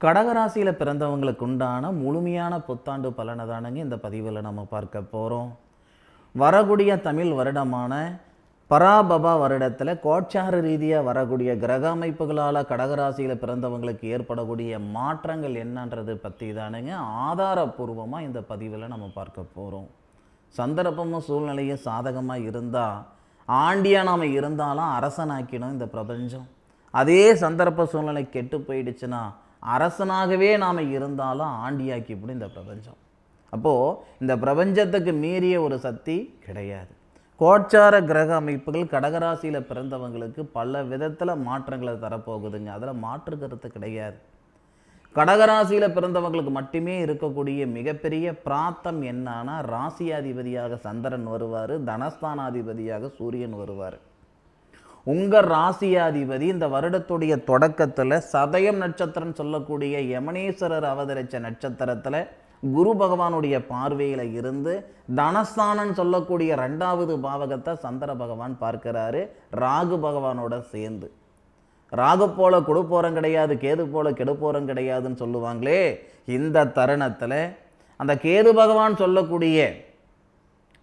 கடகராசியில் பிறந்தவங்களுக்கு உண்டான முழுமையான புத்தாண்டு பலனை தானுங்க இந்த பதிவில் நம்ம பார்க்க போகிறோம். வரக்கூடிய தமிழ் வருடமான பராபபா வருடத்தில் கோட்சார ரீதியாக வரக்கூடிய கிரக அமைப்புகளால் கடகராசியில் பிறந்தவங்களுக்கு ஏற்படக்கூடிய மாற்றங்கள் என்னன்றது பற்றி தானுங்க ஆதாரபூர்வமாக இந்த பதிவில் நம்ம பார்க்க போகிறோம். சந்தர்ப்பமும் சூழ்நிலையும் சாதகமாக இருந்தால் ஆண்டியாக நாம் இருந்தாலும் அரசனாக்கிடும் இந்த பிரபஞ்சம். அதே சந்தர்ப்ப சூழ்நிலை கெட்டு போயிடுச்சுன்னா அரசனாகவே நாம் இருந்தாலும் ஆண்டியாக்கிப்படும் இந்த பிரபஞ்சம். அப்போது இந்த பிரபஞ்சத்துக்கு மீறிய ஒரு சக்தி கிடையாது. கோட்சார கிரக அமைப்புகள் கடகராசியில் பிறந்தவங்களுக்கு பல விதத்தில் மாற்றங்களை தரப்போகுதுங்க. அதில் மாற்று கருத்து கிடையாது. கடகராசியில் பிறந்தவங்களுக்கு மட்டுமே இருக்கக்கூடிய மிகப்பெரிய பிராத்தம் என்னன்னா, ராசியாதிபதியாக சந்திரன் வருவார், தனஸ்தானாதிபதியாக சூரியன் வருவார். உங்கள் ராசியாதிபதி இந்த வருடத்துடைய தொடக்கத்தில் சதயம் நட்சத்திரம் சொல்லக்கூடிய யமனேஸ்வரர் அவதரித்த நட்சத்திரத்தில் குரு பகவானுடைய பார்வையில் இருந்து தனஸ்தானம் சொல்லக்கூடிய 2வது பாவகத்தை சந்திர பகவான் பார்க்கிறாரு, ராகு பகவானோட சேர்ந்து. ராகு போல கொடுப்போரம் கிடையாது, கேது போல கெடுப்போரம் கிடையாதுன்னு சொல்லுவாங்களே, இந்த தருணத்தில் அந்த கேது பகவான் சொல்லக்கூடிய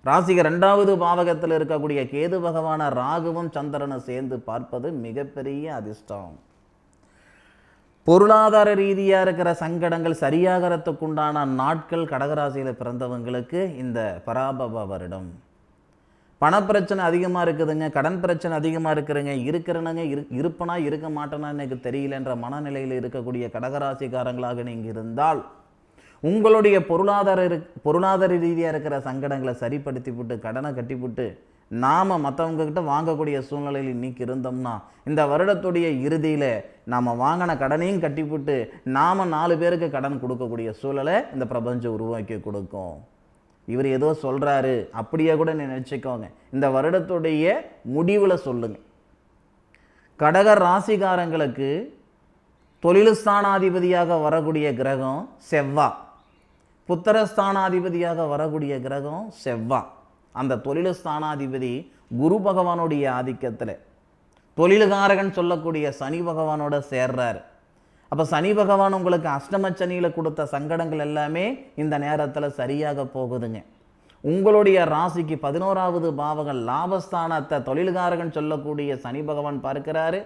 ராசிக்கு 2வது பாவகத்தில் இருக்கக்கூடிய கேது பகவான ராகுவும் சந்திரனும் சேர்ந்து பார்ப்பது மிகப்பெரிய அதிர்ஷ்டம். பொருளாதார ரீதியாக இருக்கிற சங்கடங்கள் சரியாகிறதுக்குண்டான நாட்கள் கடகராசியில் பிறந்தவங்களுக்கு இந்த பராபவ வருடம். பணப்பிரச்சனை அதிகமாக இருக்குதுங்க, கடன் பிரச்சனை அதிகமாக இருக்குதுங்க, இருக்கிறனுங்க இருப்பனா இருக்க மாட்டேனா எனக்கு தெரியலன்ற மனநிலையில் இருக்கக்கூடிய கடகராசிக்காரங்களாக நீங்கள் இருந்தால் உங்களுடைய பொருளாதார ரீதியாக இருக்கிற சங்கடங்களை சரிப்படுத்தி விட்டு கடனை கட்டிவிட்டு நாம் மற்றவங்கக்கிட்ட வாங்கக்கூடிய சூழ்நிலையில் இன்றைக்கி இருந்தோம்னா இந்த வருடத்துடைய இறுதியில் நாம் வாங்கின கடனையும் கட்டிவிட்டு நாம் 4 பேருக்கு கடன் கொடுக்கக்கூடிய சூழலை இந்த பிரபஞ்சம் உருவாக்கி கொடுக்கும். இவர் ஏதோ சொல்கிறாரு அப்படியே கூட நினச்சிக்கோங்க. இந்த வருடத்துடைய முடிவில் சொல்லுங்கள். கடக ராசிகாரங்களுக்கு தொழில்ஸ்தானாதிபதியாக வரக்கூடிய கிரகம் செவ்வாய், புத்திரஸ்தானாதிபதியாக வரக்கூடிய கிரகம் செவ்வாய். அந்த தொழில்ஸ்தானாதிபதி குரு பகவானுடைய ஆதிக்கத்தில் தொழில்காரகன் சொல்லக்கூடிய சனி பகவானோட சேர்றார். அப்போ சனி பகவான் உங்களுக்கு அஷ்டமச்சனியில் கொடுத்த சங்கடங்கள் எல்லாமே இந்த நேரத்தில் சரியாக போகுதுங்க. உங்களுடைய ராசிக்கு 11வது பாவகம் லாபஸ்தானத்தை தொழில்காரகன் சொல்லக்கூடிய சனி பகவான் பார்க்கிறாரு.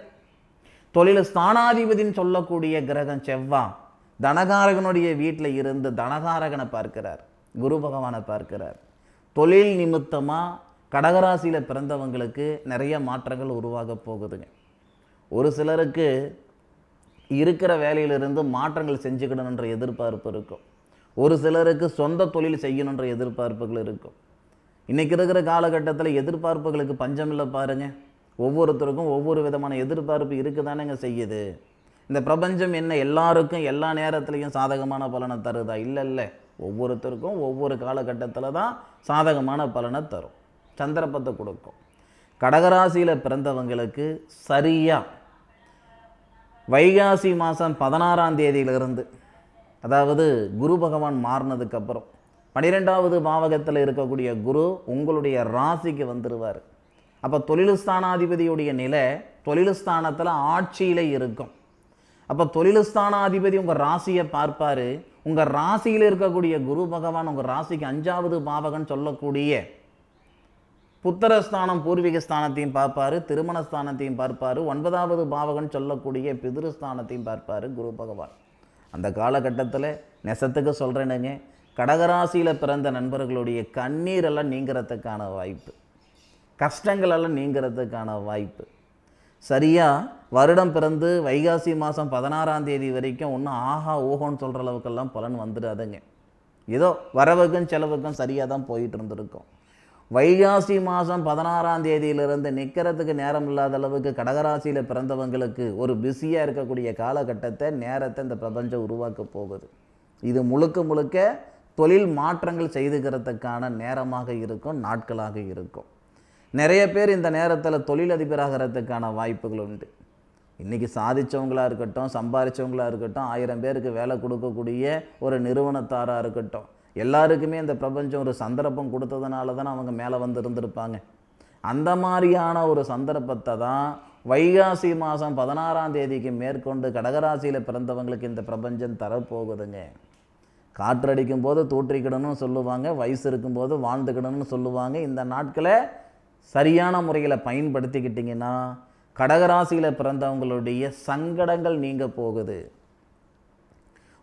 தொழில் ஸ்தானாதிபதினு சொல்லக்கூடிய கிரகம் செவ்வாய் தனகாரகனுடைய வீட்டில் இருந்து தனகாரகனை பார்க்கிறார், குரு பகவானை பார்க்கிறார். தொழில் நிமித்தமாக கடகராசியில் பிறந்தவங்களுக்கு நிறைய மாற்றங்கள் உருவாக போகுதுங்க. ஒரு சிலருக்கு இருக்கிற வேலையிலிருந்து மாற்றங்கள் செஞ்சுக்கணுன்ற எதிர்பார்ப்பு இருக்கும். ஒரு சிலருக்கு சொந்த தொழில் செய்யணுன்ற எதிர்பார்ப்புகள் இருக்கும். இன்றைக்கி இருக்கிற காலகட்டத்தில் எதிர்பார்ப்புகளுக்கு பஞ்சமில்லை பாருங்கள். ஒவ்வொருத்தருக்கும் ஒவ்வொரு விதமான எதிர்பார்ப்பு இருக்குதானேங்க செய்யுது. இந்த பிரபஞ்சம் என்ன எல்லாருக்கும் எல்லா நேரத்துலையும் சாதகமான பலனை தருதா? இல்லை, ஒவ்வொருத்தருக்கும் ஒவ்வொரு காலகட்டத்தில் தான் சாதகமான பலனை தரும், சந்தர்ப்பத்தை கொடுக்கும். கடகராசியில் பிறந்தவங்களுக்கு சரியாக வைகாசி மாதம் 16ஆம் தேதியிலிருந்து, அதாவது குரு பகவான் மாறினதுக்கப்புறம் 12வது பாவகத்தில் இருக்கக்கூடிய குரு உங்களுடைய ராசிக்கு வந்துடுவார். அப்போ தொழில்ஸ்தானாதிபதியுடைய நிலை தொழில்ஸ்தானத்தில் ஆட்சியில் இருக்கும். அப்போ தொழில்ஸ்தானாதிபதி உங்கள் ராசியை பார்ப்பார். உங்கள் ராசியில் இருக்கக்கூடிய குரு பகவான் உங்கள் ராசிக்கு 5வது பாவகன் சொல்லக்கூடிய புத்திரஸ்தானம் பூர்வீக ஸ்தானத்தையும் பார்ப்பார், திருமணஸ்தானத்தையும் பார்ப்பார். 9வது பாவகன் சொல்லக்கூடிய பிதிருஸ்தானத்தையும் பார்ப்பார் குரு பகவான். அந்த காலகட்டத்தில் நெசத்துக்கு சொல்கிறேனுங்க, கடகராசியில் பிறந்த நண்பர்களுடைய கண்ணீரெல்லாம் நீங்கிறதுக்கான வாய்ப்பு, கஷ்டங்களெல்லாம் நீங்கிறதுக்கான வாய்ப்பு. சரியாக வருடம் பிறந்து வைகாசி மாதம் 16ஆம் தேதி வரைக்கும் ஒன்றும் ஆஹா ஓஹோன்னு சொல்கிற அளவுக்கெல்லாம் பலன் வந்துடாதுங்க. ஏதோ வரவுக்கும் செலவுக்கும் சரியாக தான் போயிட்டு இருந்திருக்கும். வைகாசி மாதம் 16ஆம் தேதியிலிருந்து நிற்கிறதுக்கு நேரம் இல்லாத அளவுக்கு கடகராசியில் பிறந்தவங்களுக்கு ஒரு பிஸியாக இருக்கக்கூடிய காலகட்டத்தை நேரத்தை இந்த பிரபஞ்சம் உருவாக்க போகுது. இது முழுக்க தொழில் மாற்றங்கள் செய்துக்கிறதுக்கான நேரமாக இருக்கும், நாட்களாக இருக்கும். நிறைய பேர் இந்த நேரத்தில் தொழிலதிபராகிறதுக்கான வாய்ப்புகள் உண்டு. இன்றைக்கி சாதித்தவங்களாக இருக்கட்டும், சம்பாதிச்சவங்களாக இருக்கட்டும், 1000 பேருக்கு வேலை கொடுக்கக்கூடிய ஒரு நிறுவனத்தாராக இருக்கட்டும், எல்லாருக்குமே இந்த பிரபஞ்சம் ஒரு சந்தர்ப்பம் கொடுத்ததுனால தான் அவங்க மேலே வந்து இருந்திருப்பாங்க. அந்த மாதிரியான ஒரு சந்தர்ப்பத்தை தான் வைகாசி மாதம் 16ஆம் தேதிக்கு மேற்கொண்டு கடகராசியில் பிறந்தவங்களுக்கு இந்த பிரபஞ்சம் தரப்போகுதுங்க. காற்றடிக்கும் போது தூற்றிக்கிடணும்னு சொல்லுவாங்க, வயசு இருக்கும்போது வாழ்ந்துக்கிடணும்னு சொல்லுவாங்க. இந்த நாட்களை சரியான முறையில் பயன்படுத்திக்கிட்டிங்கன்னா கடகராசியில் பிறந்தவங்களுடைய சங்கடங்கள் நீங்க போகுது.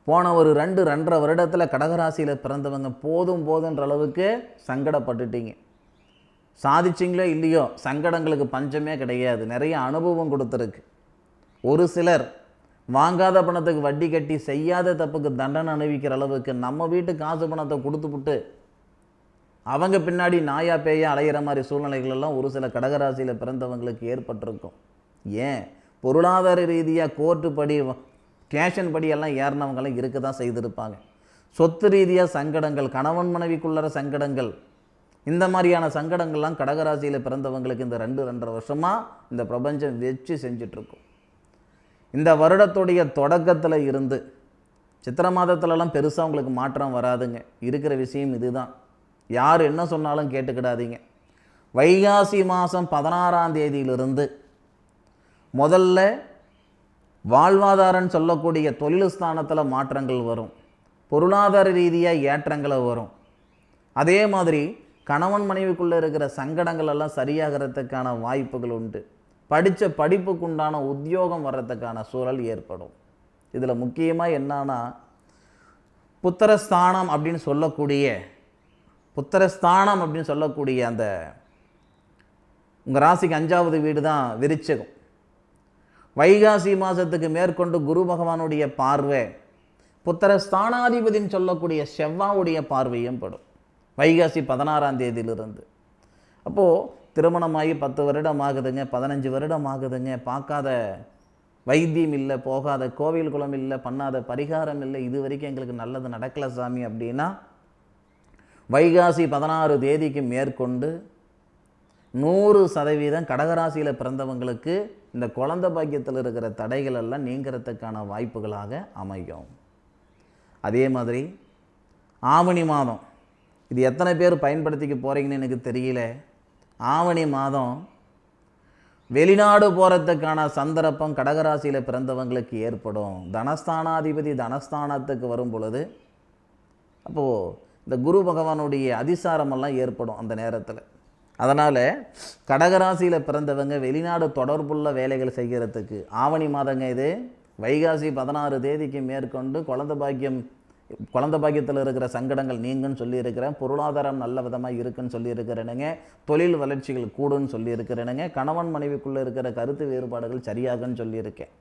போன ஒரு 2-2.5 வருடத்தில் கடகராசியில் பிறந்தவங்க போதுன்ற அளவுக்கு சங்கடப்பட்டுட்டீங்க. சாதிச்சிங்களோ இல்லையோ சங்கடங்களுக்கு பஞ்சமே கிடையாது. நிறைய அனுபவம் கொடுத்துருக்கு. ஒரு சிலர் வாங்காத பணத்துக்கு வட்டி கட்டி செய்யாத தப்புக்கு தண்டனை அனுபவிக்கிற அளவுக்கு நம்ம வீட்டு காசு பணத்தை கொடுத்துப்புட்டு அவங்க பின்னாடி நாயா பேயா அலையிற மாதிரி சூழ்நிலைகள் எல்லாம் ஒரு சில கடகராசியில் பிறந்தவங்களுக்கு ஏற்பட்டிருக்கும். ஏன் பொருளாதார ரீதியாக கோர்ட்டு படி கேஷன் படி எல்லாம் ஏறினவங்களாம் இருக்க தான் செய்திருப்பாங்க. சொத்து ரீதியாக சங்கடங்கள், கணவன் மனைவிக்குள்ளற சங்கடங்கள், இந்த மாதிரியான சங்கடங்கள்லாம் கடகராசியில் பிறந்தவங்களுக்கு இந்த 2-2.5 வருஷமாக இந்த பிரபஞ்சம் வச்சு செஞ்சிட்ருக்கும். இந்த வருடத்துடைய தொடக்கத்தில் இருந்து சித்திரை மாதத்துலலாம் பெருசாக உங்களுக்கு மாற்றம் வராதுங்க. இருக்கிற விஷயம் இதுதான். யார் என்ன சொன்னாலும் கேட்டுக்கிடாதீங்க. வைகாசி மாதம் 16ஆம் தேதியிலிருந்து முதல்ல வாழ்வாதாரன்னு சொல்லக்கூடிய தொழில் ஸ்தானத்தில் மாற்றங்கள் வரும். பொருளாதார ரீதியாக ஏற்றங்களை வரும். அதே மாதிரி கணவன் மனைவிக்குள்ளே இருக்கிற சங்கடங்கள் எல்லாம் சரியாகிறதுக்கான வாய்ப்புகள் உண்டு. படித்த படிப்புக்குண்டான உத்தியோகம் வர்றதுக்கான சூழல் ஏற்படும். இதில் முக்கியமாக என்னன்னா புத்திரஸ்தானம் அப்படின்னு சொல்லக்கூடிய அந்த உங்கள் ராசிக்கு 5வது வீடு தான் விருச்சிகம். வைகாசி மாதத்துக்கு மேற்கொண்டு குரு பகவானுடைய பார்வை புத்திரஸ்தானாதிபதின்னு சொல்லக்கூடிய செவ்வாவுடைய பார்வையும் படும் வைகாசி 16ஆம் தேதியிலிருந்து. அப்போது திருமணமாகி 10 வருடம் ஆகுதுங்க, 15 வருடம் ஆகுதுங்க, பார்க்காத வைத்தியம் இல்லை, போகாத கோவில் குளம் இல்லை, பண்ணாத பரிகாரம் இல்லை, இது வரைக்கும் எங்களுக்கு நல்லது நடக்கலை சாமி அப்படின்னா வைகாசி 16 தேதிக்கு மேற்கொண்டு 100% கடகராசியில் பிறந்தவங்களுக்கு இந்த குழந்தை பாக்கியத்தில் இருக்கிற தடைகள் எல்லாம் நீங்கிறதுக்கான வாய்ப்புகளாக அமையும். அதே மாதிரி ஆவணி மாதம், இது எத்தனை பேர் பயன்படுத்திக்க போகிறீங்கன்னு எனக்கு தெரியல. ஆவணி மாதம் வெளிநாடு போகிறதுக்கான சந்தர்ப்பம் கடகராசியில் பிறந்தவங்களுக்கு ஏற்படும். தனஸ்தானாதிபதி தனஸ்தானத்துக்கு வரும் பொழுது அப்போது இந்த குரு பகவானுடைய அதிசாரமெல்லாம் ஏற்படும் அந்த நேரத்தில். அதனால் கடகராசியில் பிறந்தவங்க வெளிநாடு தொடர்புள்ள வேலைகள் செய்கிறதுக்கு ஆவணி மாதங்க இது. வைகாசி 16 தேதிக்கு மேற்கொண்டு குழந்தை பாக்கியத்தில் இருக்கிற சங்கடங்கள் நீங்கன்னு சொல்லியிருக்கிறேன். பொருளாதாரம் நல்ல விதமாக இருக்குன்னு சொல்லியிருக்கிறேனுங்க. தொழில் வளர்ச்சிகள் கூடுன்னு சொல்லியிருக்கிறேனுங்க. கணவன் மனைவிக்குள்ளே இருக்கிற கருத்து வேறுபாடுகள் சரியாகன்னு சொல்லியிருக்கேன்.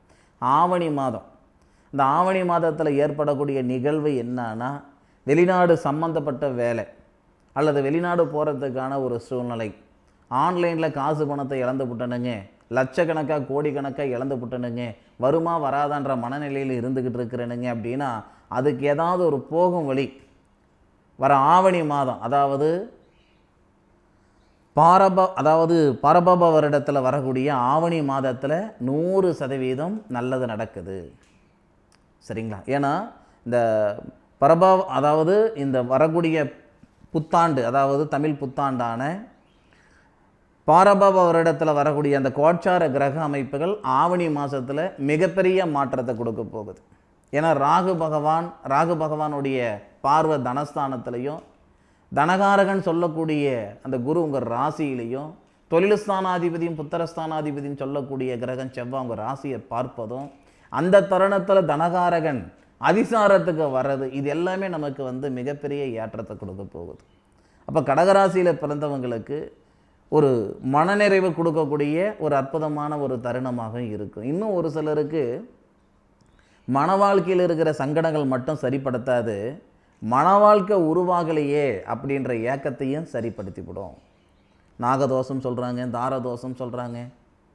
ஆவணி மாதம், இந்த ஆவணி மாதத்தில் ஏற்படக்கூடிய நிகழ்வு என்னன்னா வெளிநாடு சம்பந்தப்பட்ட வேலை அல்லது வெளிநாடு போகிறதுக்கான ஒரு சூழ்நிலை. ஆன்லைனில் காசு பணத்தை இழந்து விட்டனுங்க, லட்சக்கணக்காக கோடிக்கணக்காக இழந்து விட்டனுங்க, வருமா வராதான்ற மனநிலையில் இருந்துக்கிட்டு இருக்கிறேனுங்க அப்படின்னா அதுக்கு ஏதாவது ஒரு போகும் வழி வர ஆவணி மாதம், அதாவது பரபப வருடத்தில் வரக்கூடிய ஆவணி மாதத்தில் 100% நல்லது நடக்குது. சரிங்களா? ஏன்னா இந்த இந்த வரக்கூடிய புத்தாண்டு, அதாவது தமிழ் புத்தாண்டான பாரபவ வருடத்தில் வரக்கூடிய அந்த கோட்சார கிரக அமைப்புகள் ஆவணி மாதத்தில் மிகப்பெரிய மாற்றத்தை கொடுக்க போகுது. ஏன்னா ராகு பகவானுடைய பார்வை தனஸ்தானத்திலையும், தனகாரகன் சொல்லக்கூடிய அந்த குரு உங்கள் ராசியிலையும், தொழில் ஸ்தானாதிபதியும் புத்திரஸ்தானாதிபதியும் சொல்லக்கூடிய கிரகம் செவ்வாய் உங்கள் ராசியை பார்ப்பதும், அந்த தருணத்தில் தனகாரகன் அதிசாரத்துக்கு வர்றது, இது எல்லாமே நமக்கு மிகப்பெரிய ஏற்றத்தை கொடுக்க போகுது. அப்போ கடகராசியில் பிறந்தவங்களுக்கு ஒரு மனநிறைவு கொடுக்கக்கூடிய ஒரு அற்புதமான ஒரு தருணமாக இருக்கும். இன்னும் ஒரு சிலருக்கு மன வாழ்க்கையில் இருக்கிற சங்கடங்கள் மட்டும் சரிப்படுத்தாது, மன வாழ்க்கை உருவாகலையே அப்படின்ற ஏக்கத்தையும் சரிப்படுத்திவிடும். நாகதோஷம் சொல்கிறாங்க, தாரதோஷம் சொல்கிறாங்க,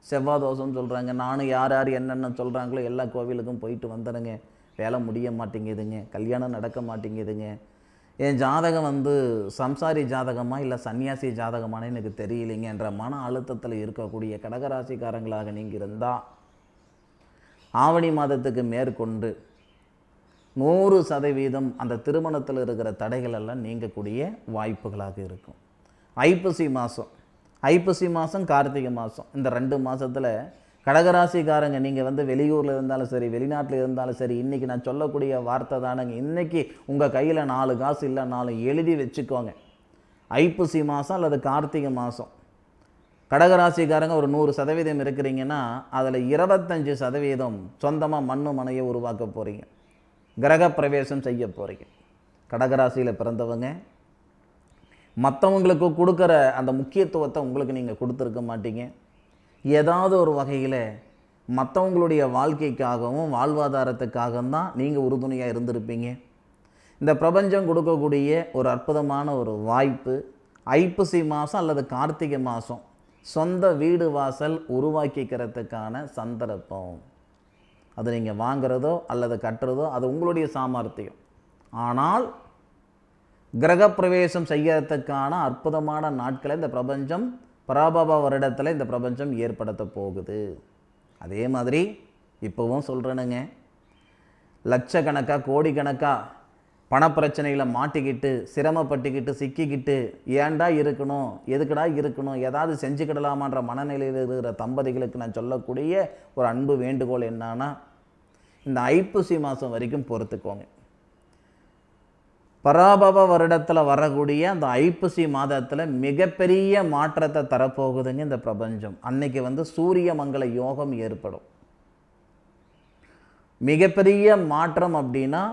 செவ்வாய் தோஷம் சொல்கிறாங்க. நானும் யார் என்னென்ன சொல்கிறாங்களோ எல்லா கோவிலுக்கும் போயிட்டு வந்துடுங்க, வேலை முடிய மாட்டேங்குதுங்க, கல்யாணம் நடக்க மாட்டேங்குதுங்க, என் ஜாதகம் சம்சாரி ஜாதகமாக இல்லை சன்னியாசி ஜாதகமானு எனக்கு தெரியலைங்க என்ற மன அழுத்தத்தில் இருக்கக்கூடிய கடகராசிக்காரங்களாக நீங்கள் இருந்தால் ஆவணி மாதத்துக்கு மேற்கொண்டு 100% அந்த திருமணத்தில் இருக்கிற தடைகள் எல்லாம் நீங்கக்கூடிய வாய்ப்புகளாக இருக்கும். ஐப்பசி மாதம், கார்த்திகை மாதம், இந்த 2 மாதத்தில் கடகராசிக்காரங்க நீங்கள் வந்து வெளியூரில் இருந்தாலும் சரி, வெளிநாட்டில் இருந்தாலும் சரி, இன்றைக்கி நான் சொல்லக்கூடிய வார்த்தை தானுங்க. இன்றைக்கி உங்கள் கையில் 4 காசு இல்லைனாலும் எழுதி வச்சுக்கோங்க. ஐப்பசி மாதம் அல்லது கார்த்திகை மாதம் கடகராசிக்காரங்க ஒரு 100% இருக்கிறீங்கன்னா அதில் 25% சொந்தமாக மண்ணு மனையை உருவாக்க போகிறீங்க. கிரக பிரவேசம் செய்ய போகிறீங்க. கடகராசியில் பிறந்தவங்க மற்றவங்களுக்கு கொடுக்குற அந்த முக்கியத்துவத்தை உங்களுக்கு நீங்கள் கொடுத்துருக்க மாட்டீங்க. ஏதாவது ஒரு வகையில் மற்றவங்களுடைய வாழ்க்கைக்காகவும் வாழ்வாதாரத்துக்காகவும் தான் நீங்கள் உறுதுணையாக இருந்திருப்பீங்க. இந்த பிரபஞ்சம் கொடுக்கக்கூடிய ஒரு அற்புதமான ஒரு வாய்ப்பு ஐப்பசி மாதம் அல்லது கார்த்திகை மாதம் சொந்த வீடு வாசல் உருவாக்கிக்கிறதுக்கான சந்தர்ப்பம். அது நீங்கள் வாங்கிறதோ அல்லது கட்டுறதோ அது உங்களுடைய சாமர்த்தியம். ஆனால் கிரகப்பிரவேசம் செய்யறதுக்கான அற்புதமான நாட்களை இந்த பிரபஞ்சம் பராபவ வருடத்தில் இந்த பிரபஞ்சம் ஏற்படுத்த போகுது. அதே மாதிரி இப்போவும் சொல்கிறேனுங்க, லட்சக்கணக்காக கோடிக்கணக்காக பணப்பிரச்சனையில் மாட்டிக்கிட்டு சிரமப்பட்டுக்கிட்டு சிக்கிக்கிட்டு ஏன்டா இருக்கணும், எதுக்குடா இருக்கணும், ஏதாவது செஞ்சுக்கிடலாமான்ற மனநிலையில் இருக்கிற தம்பதிகளுக்கு நான் சொல்லக்கூடிய ஒரு அன்பு வேண்டுகோள் என்னன்னா, இந்த ஐப்பசி மாதம் வரைக்கும் பொறுத்துக்கோங்க. பராபவ வருடத்தில் வரக்கூடிய அந்த ஐப்பசி மாதத்தில் மிகப்பெரிய மாற்றத்தை தரப்போகுதுங்க இந்த பிரபஞ்சம். அன்னைக்கு வந்து சூரிய மங்கள யோகம் ஏற்படும். மிகப்பெரிய மாற்றம் அப்படின்னா,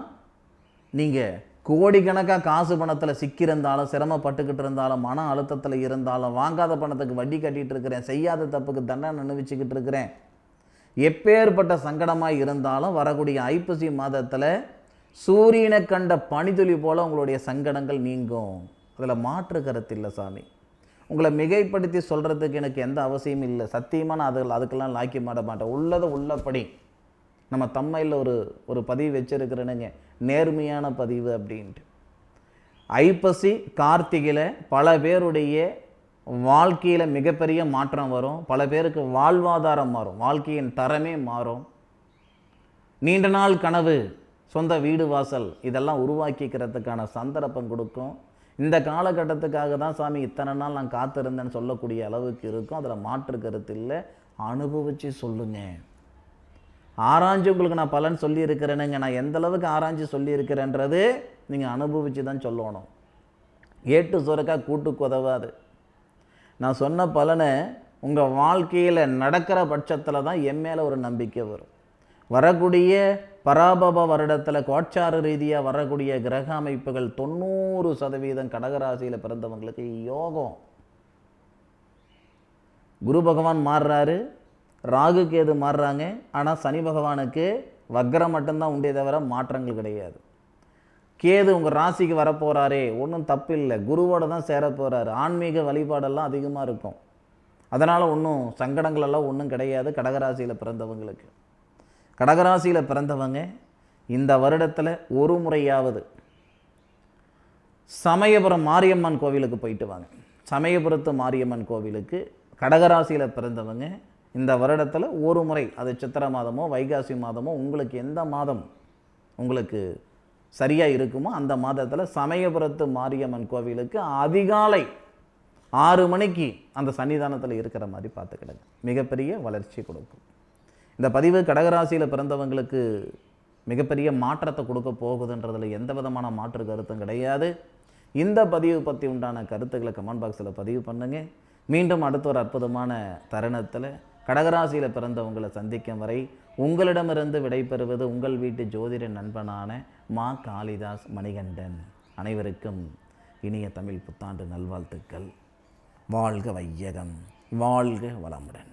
நீங்கள் கோடிக்கணக்காக காசு பணத்தில் சிக்கியிருந்தாலும் சிரமப்பட்டுக்கிட்டு இருந்தாலும் மன அழுத்தத்தில் இருந்தாலும் வாங்காத பணத்துக்கு வட்டி கட்டிகிட்டு இருக்கிறேன், செய்யாத தப்புக்கு தண்டனை அனுபவிச்சுக்கிட்டு இருக்கிறேன், எப்பேற்பட்ட சங்கடமாக இருந்தாலும் வரக்கூடிய ஐப்பசி மாதத்தில் சூரியனை கண்ட பனித்துளி போல் உங்களுடைய சங்கடங்கள் நீங்கும். அதில் மாற்று கருத்து இல்லை சாமி. உங்களை மிகைப்படுத்தி சொல்கிறதுக்கு எனக்கு எந்த அவசியமும் இல்லை. சத்தியமாக நான் அதுக்கெல்லாம் லாக்கி மாட மாட்டேன். உள்ளதை உள்ளபடி நம்ம தம்மையில் ஒரு பதிவு வச்சுருக்கிறேனுங்க, நேர்மையான பதிவு அப்படின்ட்டு. ஐப்பசி கார்த்திகையில் பல பேருடைய வாழ்க்கையில் மிகப்பெரிய மாற்றம் வரும். பல பேருக்கு வாழ்வாதாரம் மாறும், வாழ்க்கையின் தரமே மாறும். நீண்ட நாள் கனவு சொந்த வீடு வாசல் இதெல்லாம் உருவாக்கிக்கிறதுக்கான சந்தர்ப்பம் கொடுக்கும். இந்த காலகட்டத்துக்காக தான் சாமி இத்தனை நாள் நான் காத்திருந்தேன்னு சொல்லக்கூடிய அளவுக்கு இருக்கும். அதில் மாற்று கருத்து இல்லை. அனுபவித்து சொல்லுங்க. ஆராய்ச்சி உங்களுக்கு நான் பலன் சொல்லியிருக்கிறேனுங்க. நான் எந்த அளவுக்கு ஆராய்ச்சி சொல்லியிருக்கிறேன்றது நீங்கள் அனுபவித்து தான் சொல்லணும். ஏட்டு சுரக்கா கூட்டுக்கு உதவாது. நான் சொன்ன பலனை உங்கள் வாழ்க்கையில் நடக்கிற பட்சத்தில் தான் என் மேலே ஒரு நம்பிக்கை வரும். வரக்கூடிய பராபவ வருடத்தில் கோட்சார ரீதியாக வரக்கூடிய கிரக அமைப்புகள் 90% கடகராசியில் பிறந்தவங்களுக்கு யோகம். குரு பகவான் மாறுறாரு, ராகு கேது மாறுறாங்க. ஆனால் சனி பகவானுக்கு வக்ரம் மட்டும்தான் உண்டே தவிர மாற்றங்கள் கிடையாது. கேது உங்கள் ராசிக்கு வரப்போகிறாரே, ஒன்றும் தப்பு இல்லை, குருவோட தான் சேர போகிறாரு. ஆன்மீக வழிபாடெல்லாம் அதிகமாக இருக்கும். அதனால் ஒன்றும் சங்கடங்களெல்லாம் ஒன்றும் கிடையாது கடகராசியில் பிறந்தவங்களுக்கு. கடகராசியில் பிறந்தவங்க இந்த வருடத்தில் ஒரு முறையாவது சமயபுரம் மாரியம்மன் கோவிலுக்கு போயிட்டு வாங்க. சமயபுரத்து மாரியம்மன் கோவிலுக்கு கடகராசியில் பிறந்தவங்க இந்த வருடத்தில் ஒரு முறை, அது சித்திரை மாதமோ வைகாசி மாதமோ உங்களுக்கு எந்த மாதம் உங்களுக்கு சரியாக இருக்குமோ அந்த மாதத்தில் சமயபுரத்து மாரியம்மன் கோவிலுக்கு அதிகாலை 6 மணிக்கு அந்த சன்னிதானத்தில் இருக்கிற மாதிரி பார்த்துக்கிடுங்க. மிகப்பெரிய வளர்ச்சி கொடுக்கும். இந்த பதிவு கடகராசியில் பிறந்தவங்களுக்கு மிகப்பெரிய மாற்றத்தை கொடுக்க போகுதுன்றதில் எந்த விதமான மாற்று கருத்தும் கிடையாது. இந்த பதிவு பற்றி உண்டான கருத்துக்களை கமெண்ட் பாக்ஸில் பதிவு பண்ணுங்கள். மீண்டும் அடுத்த ஒரு அற்புதமான தருணத்தில் கடகராசியில் பிறந்தவங்களை சந்திக்கும் வரை உங்களிடமிருந்து விடைபெறுவது உங்கள் வீட்டு ஜோதிட நண்பனான மா காளிதாஸ் மணிகண்டன். அனைவருக்கும் இனிய தமிழ் புத்தாண்டு நல்வாழ்த்துக்கள். வாழ்க வையகம், வாழ்க வளமுடன்.